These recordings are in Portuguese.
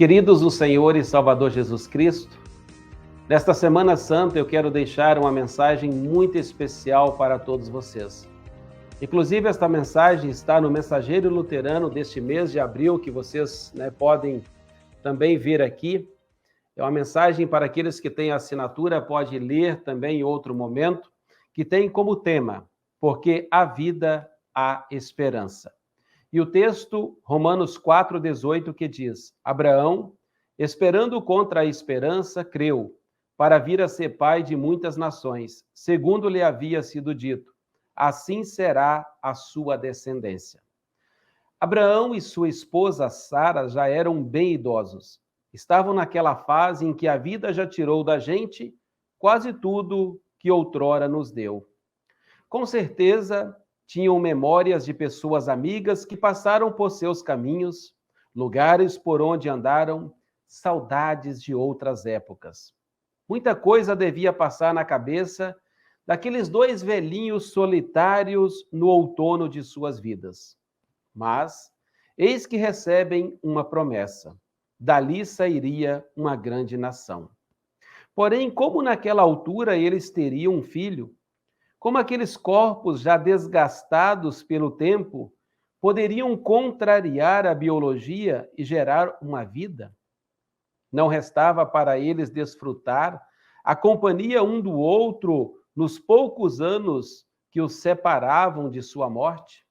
Queridos no Senhor e Salvador Jesus Cristo, nesta Semana Santa eu quero deixar uma mensagem muito especial para todos vocês. Inclusive, esta mensagem está no Mensageiro Luterano deste mês de abril, que vocês podem também ver aqui. É uma mensagem para aqueles que têm assinatura, pode ler também em outro momento, que tem como tema, porque a vida há esperança. E o texto, Romanos 4,18, que diz: Abraão, esperando contra a esperança, creu, para vir a ser pai de muitas nações, segundo lhe havia sido dito, assim será a sua descendência. Abraão e sua esposa Sara já eram bem idosos. Estavam naquela fase em que a vida já tirou da gente quase tudo que outrora nos deu. Com certeza, tinham memórias de pessoas amigas que passaram por seus caminhos, lugares por onde andaram, saudades de outras épocas. Muita coisa devia passar na cabeça daqueles dois velhinhos solitários no outono de suas vidas. Mas, eis que recebem uma promessa: dali sairia uma grande nação. Porém, como naquela altura eles teriam um filho, como aqueles corpos já desgastados pelo tempo poderiam contrariar a biologia e gerar uma vida? Não restava para eles desfrutar a companhia um do outro nos poucos anos que os separavam de sua morte?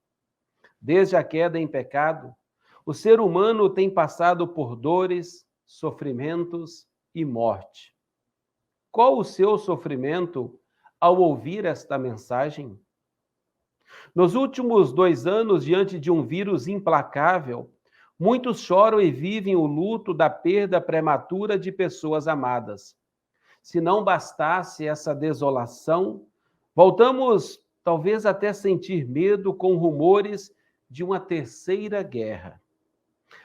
Desde a queda em pecado, o ser humano tem passado por dores, sofrimentos e morte. Qual o seu sofrimento ao ouvir esta mensagem? Nos últimos 2 anos, diante de um vírus implacável, muitos choram e vivem o luto da perda prematura de pessoas amadas. Se não bastasse essa desolação, voltamos talvez até sentir medo com rumores de uma terceira guerra.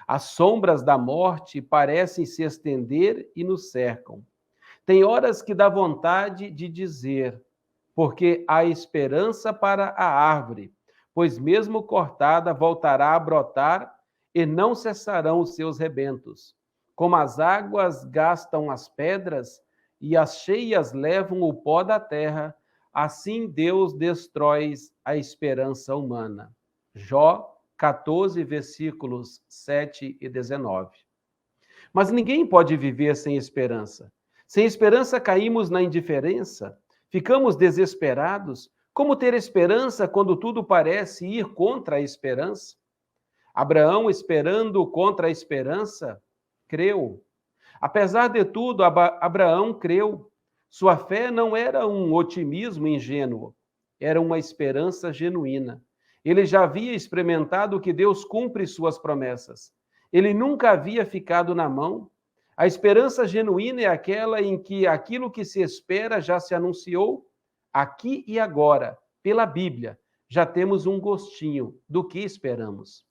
As sombras da morte parecem se estender e nos cercam. Tem horas que dá vontade de dizer: porque há esperança para a árvore, pois mesmo cortada voltará a brotar e não cessarão os seus rebentos. Como as águas gastam as pedras e as cheias levam o pó da terra, assim Deus destrói a esperança humana. Jó 14, versículos 7 e 19. Mas ninguém pode viver sem esperança. Sem esperança caímos na indiferença, ficamos desesperados. Como ter esperança quando tudo parece ir contra a esperança? Abraão, esperando contra a esperança, creu. Apesar de tudo, Abraão creu. Sua fé não era um otimismo ingênuo, era uma esperança genuína. Ele já havia experimentado que Deus cumpre suas promessas. Ele nunca havia ficado na mão. A esperança genuína é aquela em que aquilo que se espera já se anunciou. Aqui e agora, pela Bíblia, já temos um gostinho do que esperamos.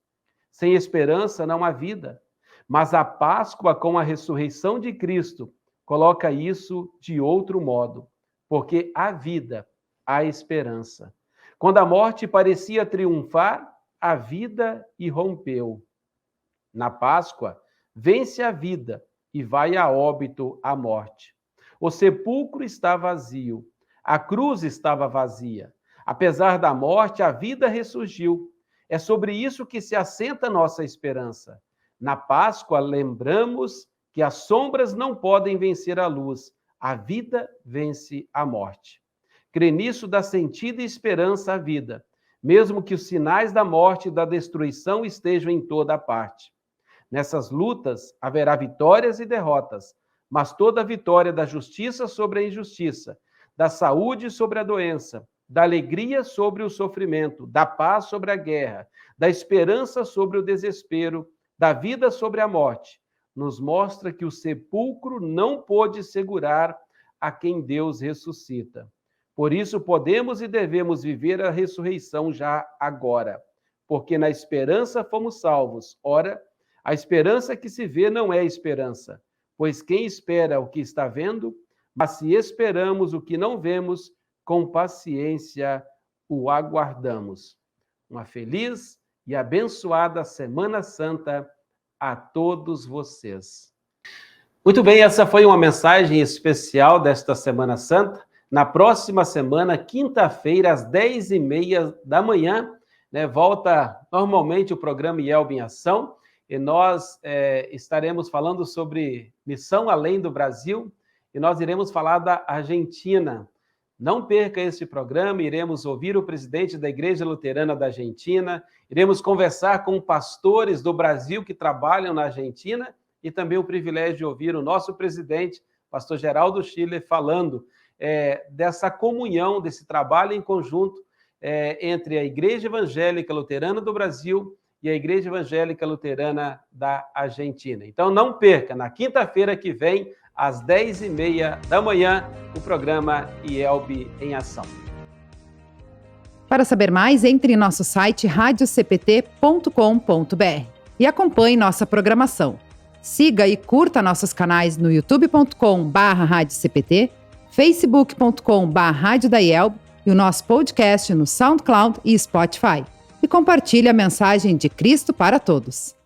Sem esperança não há vida, mas a Páscoa com a ressurreição de Cristo coloca isso de outro modo, porque há vida, há esperança. Quando a morte parecia triunfar, a vida irrompeu. Na Páscoa, vence a vida e vai a óbito a morte. O sepulcro está vazio, a cruz estava vazia. Apesar da morte, a vida ressurgiu. É sobre isso que se assenta nossa esperança. Na Páscoa, lembramos que as sombras não podem vencer a luz. A vida vence a morte. Crer nisso dá sentido e esperança à vida, mesmo que os sinais da morte e da destruição estejam em toda a parte. Nessas lutas haverá vitórias e derrotas, mas toda a vitória da justiça sobre a injustiça, da saúde sobre a doença, da alegria sobre o sofrimento, da paz sobre a guerra, da esperança sobre o desespero, da vida sobre a morte, nos mostra que o sepulcro não pôde segurar a quem Deus ressuscita. Por isso podemos e devemos viver a ressurreição já agora, porque na esperança fomos salvos. Ora, a esperança que se vê não é esperança, pois quem espera o que está vendo, mas se esperamos o que não vemos, com paciência o aguardamos. Uma feliz e abençoada Semana Santa a todos vocês. Muito bem, essa foi uma mensagem especial desta Semana Santa. Na próxima semana, quinta-feira, às 10h30 da manhã, volta normalmente o programa IELB em Ação, e nós estaremos falando sobre Missão Além do Brasil, e nós iremos falar da Argentina. Não perca este programa, iremos ouvir o presidente da Igreja Luterana da Argentina, iremos conversar com pastores do Brasil que trabalham na Argentina, e também o privilégio de ouvir o nosso presidente, pastor Geraldo Schiller, falando dessa comunhão, desse trabalho em conjunto entre a Igreja Evangélica Luterana do Brasil e a Igreja Evangélica Luterana da Argentina. Então não perca, na quinta-feira que vem, às 10h30 da manhã, o programa IELB em Ação. Para saber mais, entre em nosso site radiocpt.com.br e acompanhe nossa programação. Siga e curta nossos canais no youtube.com/radiocpt, facebook.com/radiodaielb e o nosso podcast no SoundCloud e Spotify. E compartilhe a mensagem de Cristo para todos.